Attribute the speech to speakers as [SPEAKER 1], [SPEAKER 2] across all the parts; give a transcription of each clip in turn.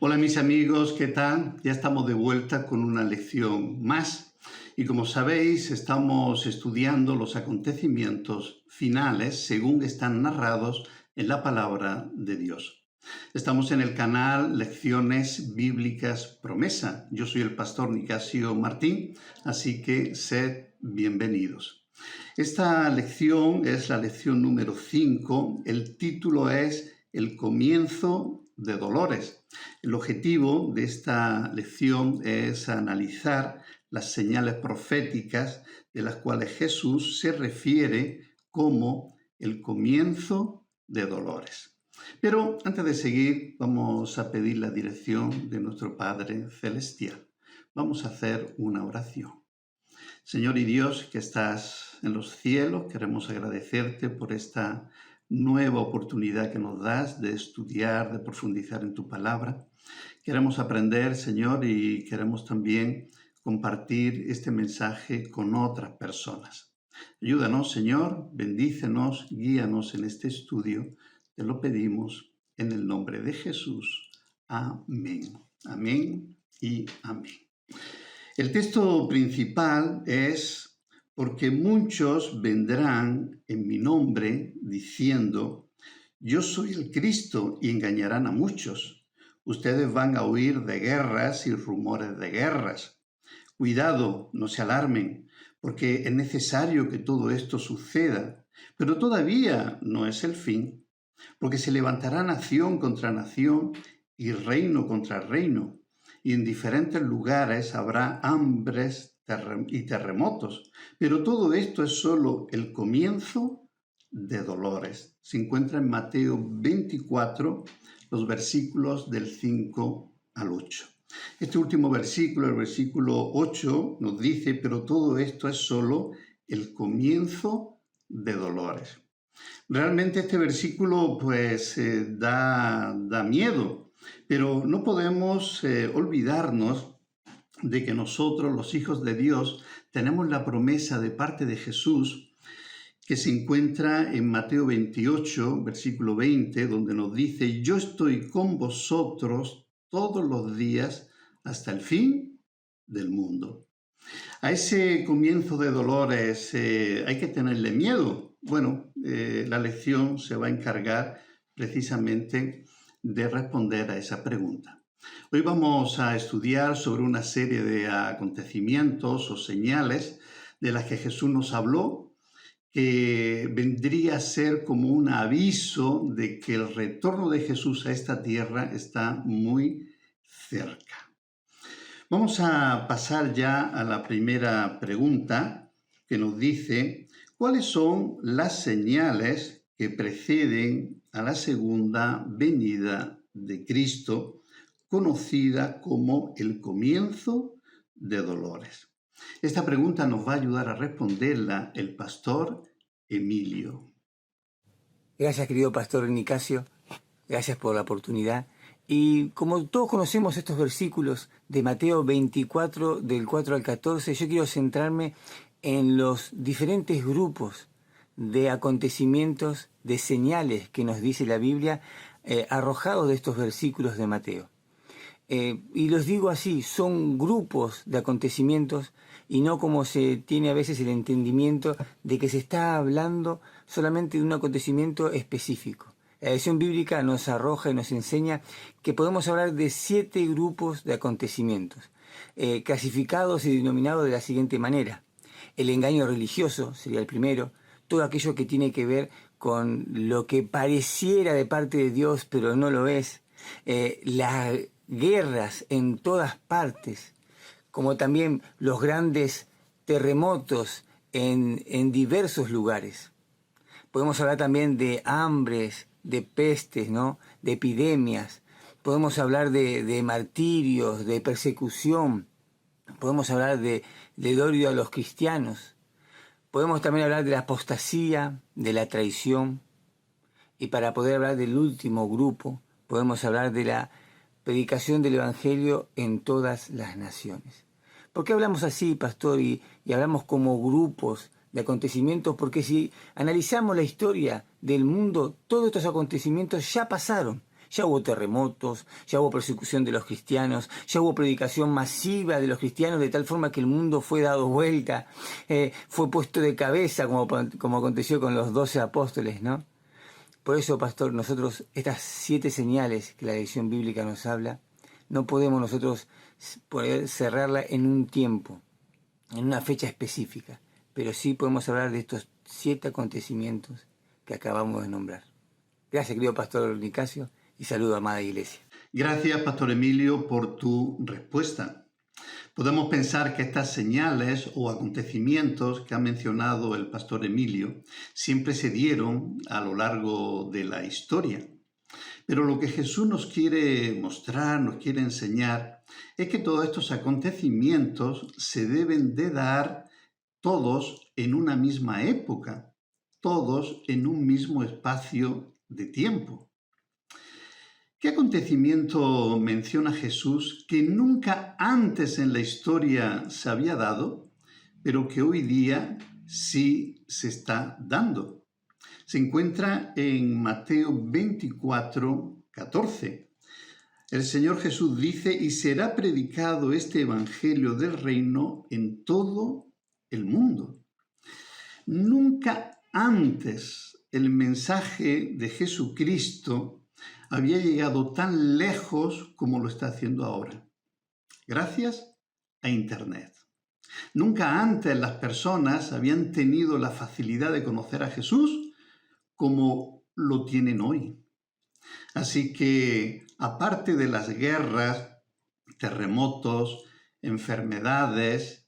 [SPEAKER 1] Hola mis amigos, ¿qué tal? Ya estamos de vuelta con una lección más y como sabéis estamos estudiando los acontecimientos finales según están narrados en la palabra de Dios. Estamos en el canal Lecciones Bíblicas Promesa. Yo soy el pastor Nicasio Martín, así que sed bienvenidos. Esta lección es la lección número 5. El título es El comienzo de dolores. El objetivo de esta lección es analizar las señales proféticas de las cuales Jesús se refiere como el comienzo de dolores. Pero antes de seguir, vamos a pedir la dirección de nuestro Padre Celestial. Vamos a hacer una oración. Señor y Dios que estás en los cielos, queremos agradecerte por esta nueva oportunidad que nos das de estudiar, de profundizar en tu palabra. Queremos aprender, Señor, y queremos también compartir este mensaje con otras personas. Ayúdanos, Señor, bendícenos, guíanos en este estudio. Te lo pedimos en el nombre de Jesús. Amén. Amén y amén. El texto principal es: porque muchos vendrán en mi nombre diciendo, yo soy el Cristo, y engañarán a muchos. Ustedes van a oír de guerras y rumores de guerras. Cuidado, no se alarmen, porque es necesario que todo esto suceda, pero todavía no es el fin, porque se levantará nación contra nación y reino contra reino. Y en diferentes lugares habrá hambres y terremotos. Pero todo esto es solo el comienzo de dolores. Se encuentra en Mateo 24, los versículos del 5 al 8. Este último versículo, el versículo 8, nos dice, pero todo esto es solo el comienzo de dolores. Realmente este versículo da miedo. Pero no podemos olvidarnos de que nosotros, los hijos de Dios, tenemos la promesa de parte de Jesús que se encuentra en Mateo 28, versículo 20, donde nos dice, yo estoy con vosotros todos los días hasta el fin del mundo. A ese comienzo de dolores hay que tenerle miedo. Bueno, la lección se va a encargar precisamente de responder a esa pregunta. Hoy vamos a estudiar sobre una serie de acontecimientos o señales de las que Jesús nos habló, que vendría a ser como un aviso de que el retorno de Jesús a esta tierra está muy cerca. Vamos a pasar ya a la primera pregunta que nos dice, ¿cuáles son las señales que preceden a la segunda venida de Cristo, conocida como el comienzo de dolores? Esta pregunta nos va a ayudar a responderla el pastor Emilio.
[SPEAKER 2] Gracias, querido pastor Nicasio. Gracias por la oportunidad. Y como todos conocemos estos versículos de Mateo 24, del 4 al 14, yo quiero centrarme en los diferentes grupos de acontecimientos, de señales que nos dice la Biblia, arrojados de estos versículos de Mateo. Y los digo así, son grupos de acontecimientos y no como se tiene a veces el entendimiento de que se está hablando solamente de un acontecimiento específico. La edición bíblica nos arroja y nos enseña que podemos hablar de 7 grupos de acontecimientos, clasificados y denominados de la siguiente manera. El engaño religioso sería el primero, todo aquello que tiene que ver con lo que pareciera de parte de Dios pero no lo es, las guerras en todas partes, como también los grandes terremotos en diversos lugares. Podemos hablar también de hambres, de pestes, ¿no? De epidemias. Podemos hablar de martirios, de persecución. Podemos hablar del odio a los cristianos. Podemos también hablar de la apostasía, de la traición. Y para poder hablar del último grupo, podemos hablar de la predicación del Evangelio en todas las naciones. ¿Por qué hablamos así, pastor? Y hablamos como grupos de acontecimientos, porque si analizamos la historia del mundo, todos estos acontecimientos ya pasaron, Ya hubo terremotos, ya hubo persecución de los cristianos, ya hubo predicación masiva de los cristianos de tal forma que el mundo fue dado vuelta, fue puesto de cabeza como aconteció con los 12 apóstoles, ¿no? Por eso, pastor, nosotros estas 7 señales que la lección bíblica nos habla, no podemos nosotros poder cerrarla en un tiempo, en una fecha específica, pero sí podemos hablar de estos 7 acontecimientos que acabamos de nombrar. Gracias, querido pastor Nicasio, y saludo a amada iglesia.
[SPEAKER 1] Gracias, pastor Emilio, por tu respuesta. Podemos pensar que estas señales o acontecimientos que ha mencionado el pastor Emilio siempre se dieron a lo largo de la historia. Pero lo que Jesús nos quiere mostrar, nos quiere enseñar, es que todos estos acontecimientos se deben de dar todos en una misma época, todos en un mismo espacio de tiempo. ¿Qué acontecimiento menciona Jesús que nunca antes en la historia se había dado, pero que hoy día sí se está dando? Se encuentra en Mateo 24, 14. El Señor Jesús dice: y será predicado este evangelio del reino en todo el mundo. Nunca antes el mensaje de Jesucristo había llegado tan lejos como lo está haciendo ahora, gracias a Internet. Nunca antes las personas habían tenido la facilidad de conocer a Jesús como lo tienen hoy. Así que, aparte de las guerras, terremotos, enfermedades,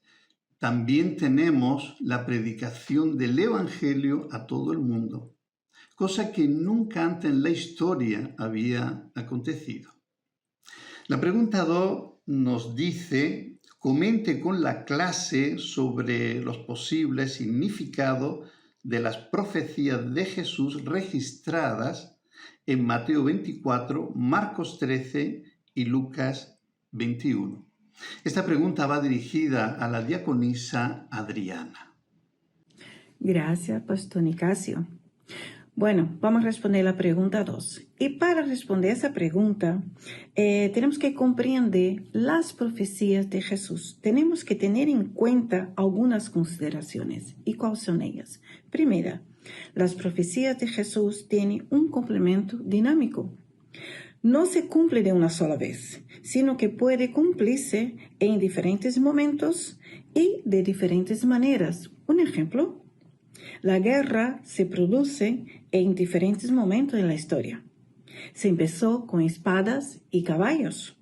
[SPEAKER 1] también tenemos la predicación del Evangelio a todo el mundo, cosa que nunca antes en la historia había acontecido. La pregunta 2 nos dice: comente con la clase sobre los posibles significados de las profecías de Jesús registradas en Mateo 24, Marcos 13 y Lucas 21. Esta pregunta va dirigida a la diaconisa Adriana.
[SPEAKER 3] Gracias, pastor Nicasio. Bueno, vamos a responder la pregunta 2. Y para responder esa pregunta, tenemos que comprender las profecías de Jesús. Tenemos que tener en cuenta algunas consideraciones. ¿Y cuáles son ellas? Primera, las profecías de Jesús tienen un complemento dinámico. No se cumple de una sola vez, sino que puede cumplirse en diferentes momentos y de diferentes maneras. Un ejemplo: la guerra se produce en diferentes momentos en la historia. Se empezó con espadas y caballos,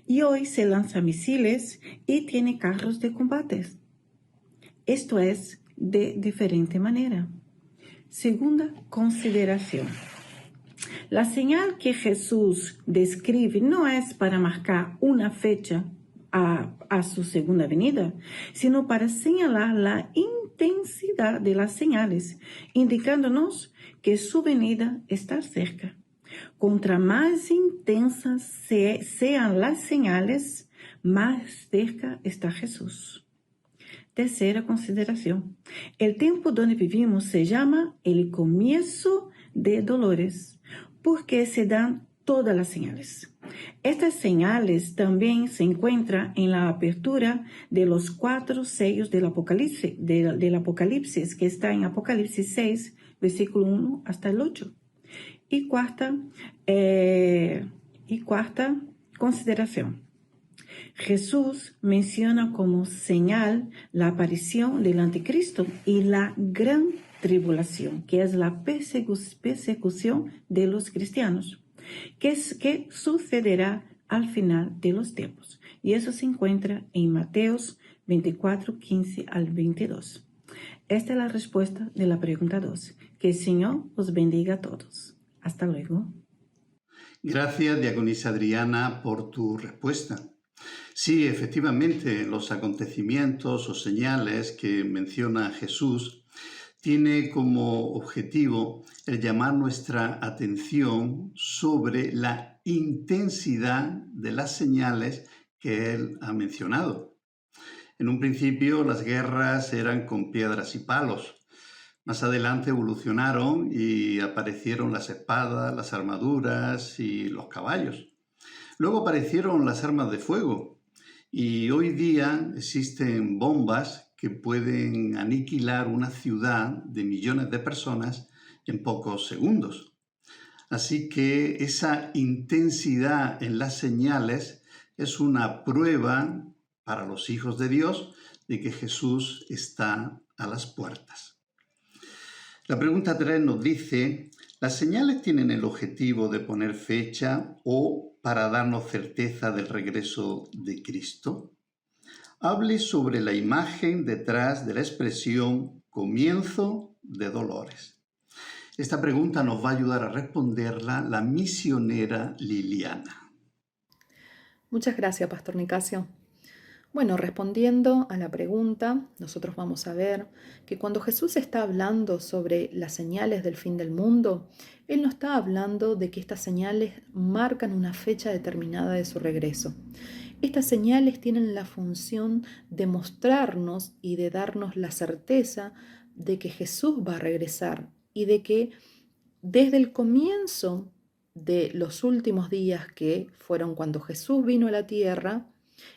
[SPEAKER 3] y hoy se lanza misiles y tiene carros de combate. Esto es de diferente manera. Segunda consideración: la señal que Jesús describe no es para marcar una fecha a su segunda venida, sino para señalar la intensidad de las señales, indicándonos que su venida está cerca. Contra más intensas sean las señales, más cerca está Jesús. Tercera consideración: el tiempo donde vivimos se llama el comienzo de dolores, porque se dan todas las señales. Estas señales también se encuentran en la apertura de los 4 sellos del Apocalipsis, que está en Apocalipsis 6, versículo 1 hasta el 8. Y cuarta consideración: Jesús menciona como señal la aparición del anticristo y la gran tribulación, que es la persecución de los cristianos, que sucederá al final de los tiempos. Y eso se encuentra en Mateos 24, 15 al 22. Esta es la respuesta de la pregunta 2. Que el Señor os bendiga a todos. Hasta luego.
[SPEAKER 1] Gracias, diaconisa Adriana, por tu respuesta. Sí, efectivamente, los acontecimientos o señales que menciona Jesús tiene como objetivo el llamar nuestra atención sobre la intensidad de las señales que él ha mencionado. En un principio las guerras eran con piedras y palos. Más adelante evolucionaron y aparecieron las espadas, las armaduras y los caballos. Luego aparecieron las armas de fuego y hoy día existen bombas que pueden aniquilar una ciudad de millones de personas en pocos segundos. Así que esa intensidad en las señales es una prueba para los hijos de Dios de que Jesús está a las puertas. La pregunta 3 nos dice, ¿las señales tienen el objetivo de poner fecha o para darnos certeza del regreso de Cristo? Hable sobre la imagen detrás de la expresión comienzo de dolores. Esta pregunta nos va a ayudar a responderla la misionera Liliana.
[SPEAKER 4] Muchas gracias, Pastor Nicasio. Bueno, respondiendo a la pregunta, nosotros vamos a ver que cuando Jesús está hablando sobre las señales del fin del mundo, Él no está hablando de que estas señales marcan una fecha determinada de su regreso. Estas señales tienen la función de mostrarnos y de darnos la certeza de que Jesús va a regresar y de que desde el comienzo de los últimos días, que fueron cuando Jesús vino a la tierra,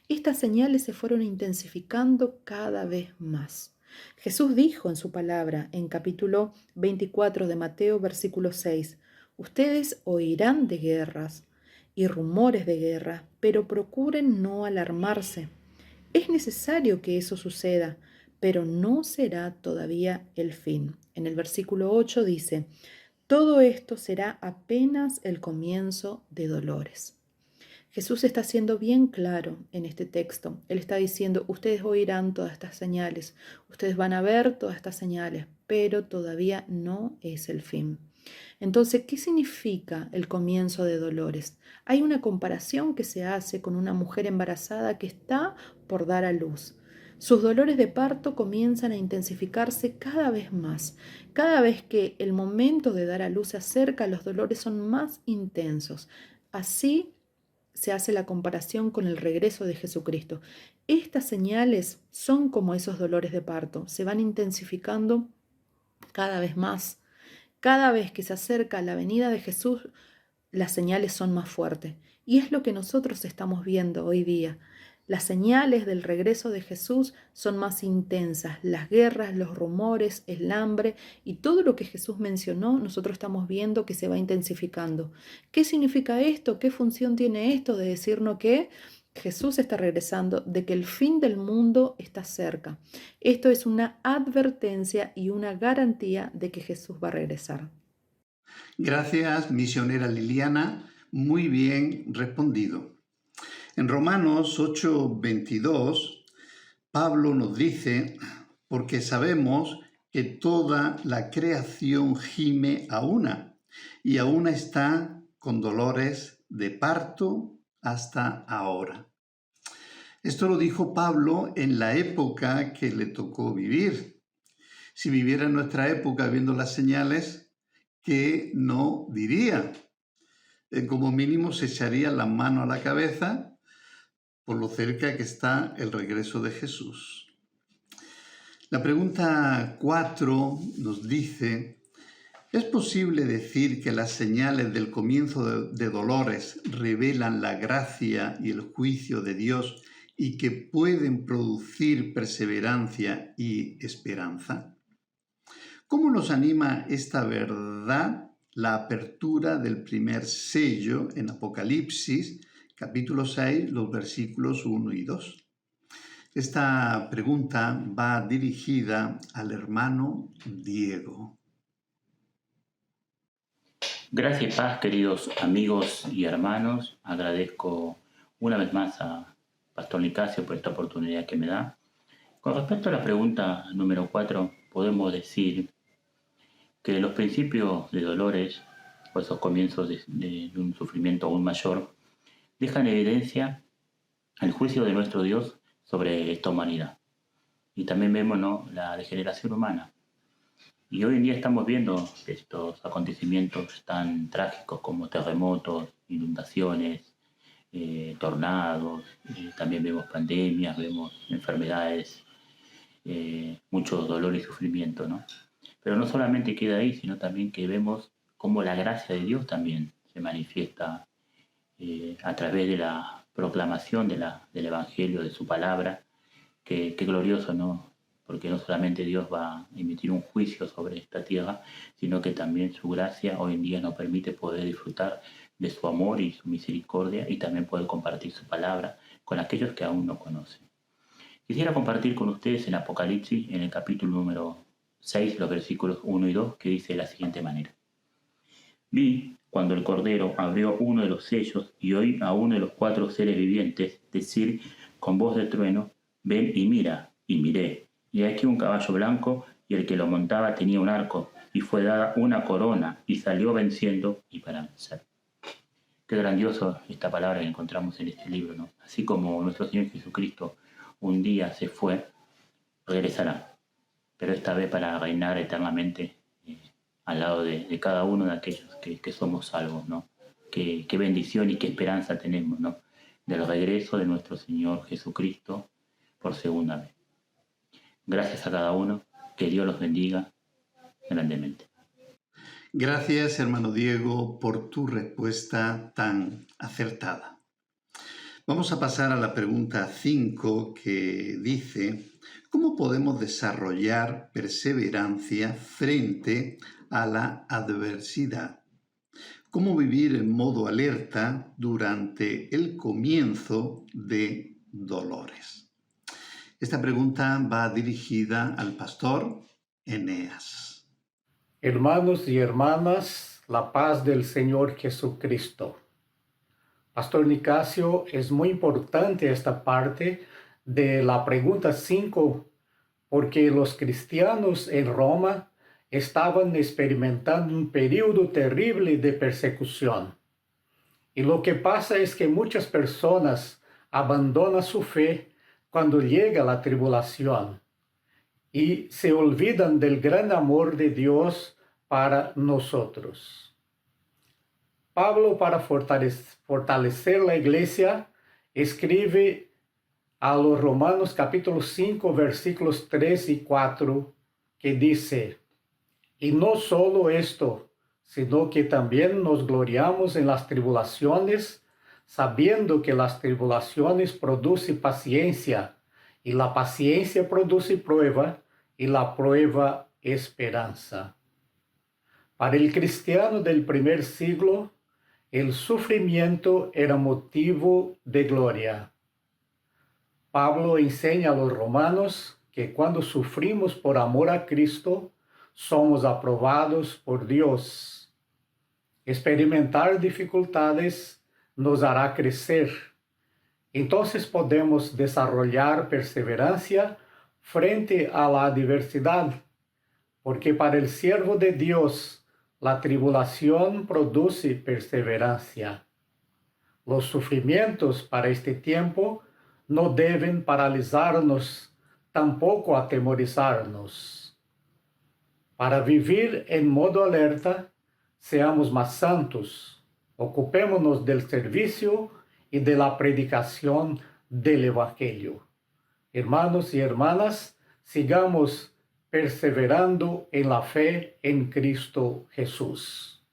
[SPEAKER 4] estas señales se fueron intensificando cada vez más. Jesús dijo en su palabra, en capítulo 24 de Mateo, versículo 6, ustedes oirán de guerras y rumores de guerra, pero procuren no alarmarse. Es necesario que eso suceda, pero no será todavía el fin. En el versículo 8 dice, todo esto será apenas el comienzo de dolores. Jesús está siendo bien claro en este texto. Él está diciendo, ustedes oirán todas estas señales, ustedes van a ver todas estas señales, pero todavía no es el fin. Entonces, ¿qué significa el comienzo de dolores? Hay una comparación que se hace con una mujer embarazada que está por dar a luz. Sus dolores de parto comienzan a intensificarse cada vez más. Cada vez que el momento de dar a luz se acerca, los dolores son más intensos. Así se hace la comparación con el regreso de Jesucristo. Estas señales son como esos dolores de parto, se van intensificando cada vez más. Cada vez que se acerca la venida de Jesús, las señales son más fuertes. Y es lo que nosotros estamos viendo hoy día. Las señales del regreso de Jesús son más intensas. Las guerras, los rumores, el hambre y todo lo que Jesús mencionó, nosotros estamos viendo que se va intensificando. ¿Qué significa esto? ¿Qué función tiene esto de decirnos que Jesús está regresando, de que el fin del mundo está cerca? Esto es una advertencia y una garantía de que Jesús va a regresar.
[SPEAKER 1] Gracias, misionera Liliana. Muy bien respondido. En Romanos 8:22, Pablo nos dice, porque sabemos que toda la creación gime a una, y a una está con dolores de parto hasta ahora. Esto lo dijo Pablo en la época que le tocó vivir. Si viviera en nuestra época viendo las señales, ¿qué no diría? Como mínimo se echaría la mano a la cabeza por lo cerca que está el regreso de Jesús. La pregunta 4 nos dice, ¿es posible decir que las señales del comienzo de dolores revelan la gracia y el juicio de Dios y que pueden producir perseverancia y esperanza? ¿Cómo nos anima esta verdad la apertura del primer sello en Apocalipsis, capítulo 6, los versículos 1 y 2. Esta pregunta va dirigida al hermano Diego.
[SPEAKER 5] Gracias y paz, queridos amigos y hermanos. Agradezco una vez más a Pastor Nicasio por esta oportunidad que me da. Con respecto a la pregunta número 4, podemos decir que los principios de dolores, o esos comienzos de un sufrimiento aún mayor, dejan en evidencia el juicio de nuestro Dios sobre esta humanidad. Y también vemos, ¿no?, la degeneración humana. Y hoy en día estamos viendo estos acontecimientos tan trágicos como terremotos, inundaciones, tornados, también vemos pandemias, vemos enfermedades, mucho dolor y sufrimiento, ¿no? Pero no solamente queda ahí, sino también que vemos cómo la gracia de Dios también se manifiesta a través de la proclamación del Evangelio, de su palabra. Qué glorioso, ¿no? Porque no solamente Dios va a emitir un juicio sobre esta tierra, sino que también su gracia hoy en día nos permite poder disfrutar de su amor y su misericordia y también poder compartir su palabra con aquellos que aún no conocen. Quisiera compartir con ustedes en Apocalipsis, en el capítulo número 6, los versículos 1 y 2, que dice de la siguiente manera. Vi cuando el Cordero abrió uno de los sellos y oí a uno de los 4 seres vivientes decir con voz de trueno, ven y mira, y miré. Y aquí un caballo blanco, y el que lo montaba tenía un arco, y fue dada una corona, y salió venciendo y para vencer. Qué grandioso esta palabra que encontramos en este libro, ¿no? Así como nuestro Señor Jesucristo un día se fue, regresará, pero esta vez para reinar eternamente al lado de cada uno de aquellos que somos salvos, ¿no? Qué bendición y qué esperanza tenemos, ¿no? Del regreso de nuestro Señor Jesucristo por segunda vez. Gracias a cada uno, que Dios los bendiga grandemente.
[SPEAKER 1] Gracias, hermano Diego, por tu respuesta tan acertada. Vamos a pasar a la pregunta 5, que dice, ¿cómo podemos desarrollar perseverancia frente a la adversidad? ¿Cómo vivir en modo alerta durante el comienzo de dolores? Esta pregunta va dirigida al pastor Eneas.
[SPEAKER 6] Hermanos y hermanas, la paz del Señor Jesucristo. Pastor Nicasio, es muy importante esta parte de la pregunta 5, porque los cristianos en Roma estaban experimentando un periodo terrible de persecución. Y lo que pasa es que muchas personas abandonan su fe cuando llega la tribulación y se olvidan del gran amor de Dios para nosotros. Pablo, para fortalecer la iglesia, escribe a los Romanos capítulo 5, versículos 3 y 4, que dice, y no solo esto, sino que también nos gloriamos en las tribulaciones, sabiendo que las tribulaciones producen paciencia, y la paciencia produce prueba, y la prueba esperanza. Para el cristiano del primer siglo, el sufrimiento era motivo de gloria. Pablo enseña a los romanos que cuando sufrimos por amor a Cristo, somos aprobados por Dios. Experimentar dificultades nos hará crecer. Entonces podemos desarrollar perseverancia frente a la adversidad, porque para el siervo de Dios la tribulación produce perseverancia. Los sufrimientos para este tiempo no deben paralizarnos, tampoco atemorizarnos. Para vivir en modo alerta, seamos más santos, ocupémonos del servicio y de la predicación del Evangelio. Hermanos y hermanas, sigamos perseverando en la fe en Cristo Jesús.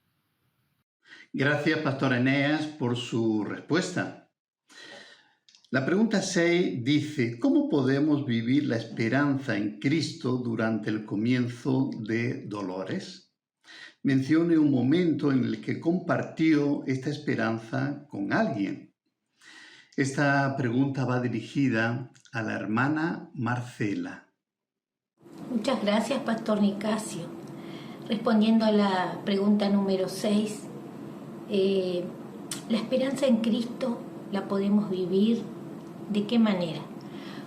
[SPEAKER 1] Gracias, Pastor Eneas, por su respuesta. La pregunta 6 dice, ¿cómo podemos vivir la esperanza en Cristo durante el comienzo de dolores? Mencione un momento en el que compartió esta esperanza con alguien. Esta pregunta va dirigida a la hermana Marcela.
[SPEAKER 7] Muchas gracias, Pastor Nicasio. Respondiendo a la pregunta número 6, la esperanza en Cristo la podemos vivir ¿de qué manera?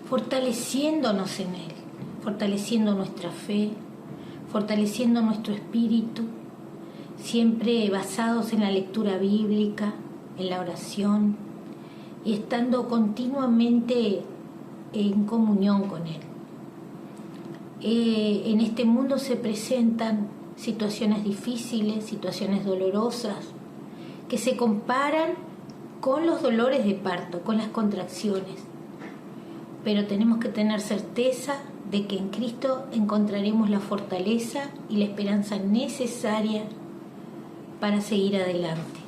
[SPEAKER 7] Fortaleciéndonos en Él, fortaleciendo nuestra fe, fortaleciendo nuestro espíritu, siempre basados en la lectura bíblica, en la oración y estando continuamente en comunión con Él. En este mundo se presentan situaciones difíciles, situaciones dolorosas, que se comparan con los dolores de parto, con las contracciones. Pero tenemos que tener certeza de que en Cristo encontraremos la fortaleza y la esperanza necesaria para seguir adelante.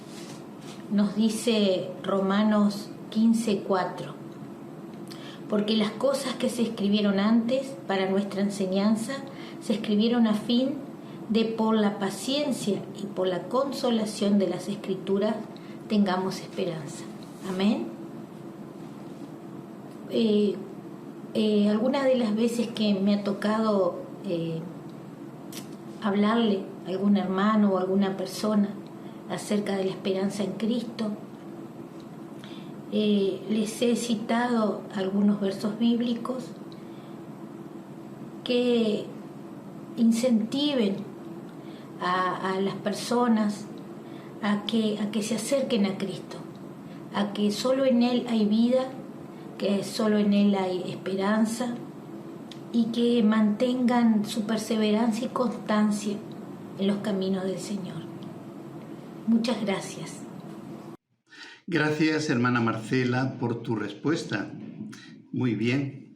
[SPEAKER 7] Nos dice Romanos 15:4, porque las cosas que se escribieron antes para nuestra enseñanza se escribieron a fin de por la paciencia y por la consolación de las Escrituras tengamos esperanza. Amén. Algunas de las veces que me ha tocado hablarle a algún hermano o alguna persona acerca de la esperanza en Cristo, les he citado algunos versos bíblicos que incentiven a las personas a que se acerquen a Cristo, a que solo en Él hay vida, que solo en Él hay esperanza y que mantengan su perseverancia y constancia en los caminos del Señor. Muchas gracias.
[SPEAKER 1] Gracias, hermana Marcela, por tu respuesta. Muy bien.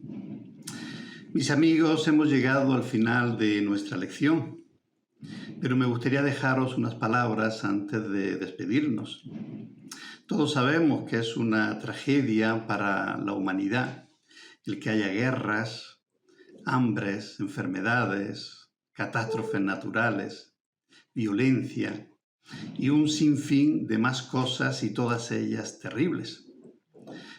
[SPEAKER 1] Mis amigos, hemos llegado al final de nuestra lección, pero me gustaría dejaros unas palabras antes de despedirnos. Todos sabemos que es una tragedia para la humanidad el que haya guerras, hambres, enfermedades, catástrofes naturales, violencia y un sinfín de más cosas y todas ellas terribles.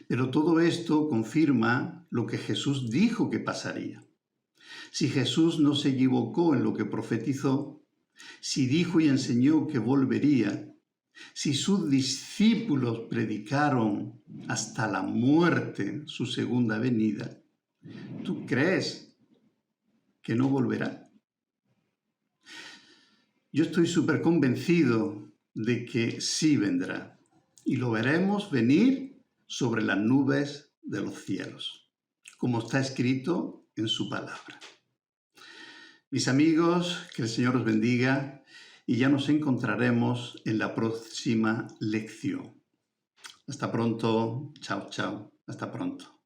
[SPEAKER 1] Pero todo esto confirma lo que Jesús dijo que pasaría. Si Jesús no se equivocó en lo que profetizó, si dijo y enseñó que volvería, si sus discípulos predicaron hasta la muerte su segunda venida, ¿tú crees que no volverá? Yo estoy súper convencido de que sí vendrá y lo veremos venir sobre las nubes de los cielos, como está escrito en su palabra. Mis amigos, que el Señor os bendiga y ya nos encontraremos en la próxima lección. Hasta pronto. Chao, chao. Hasta pronto.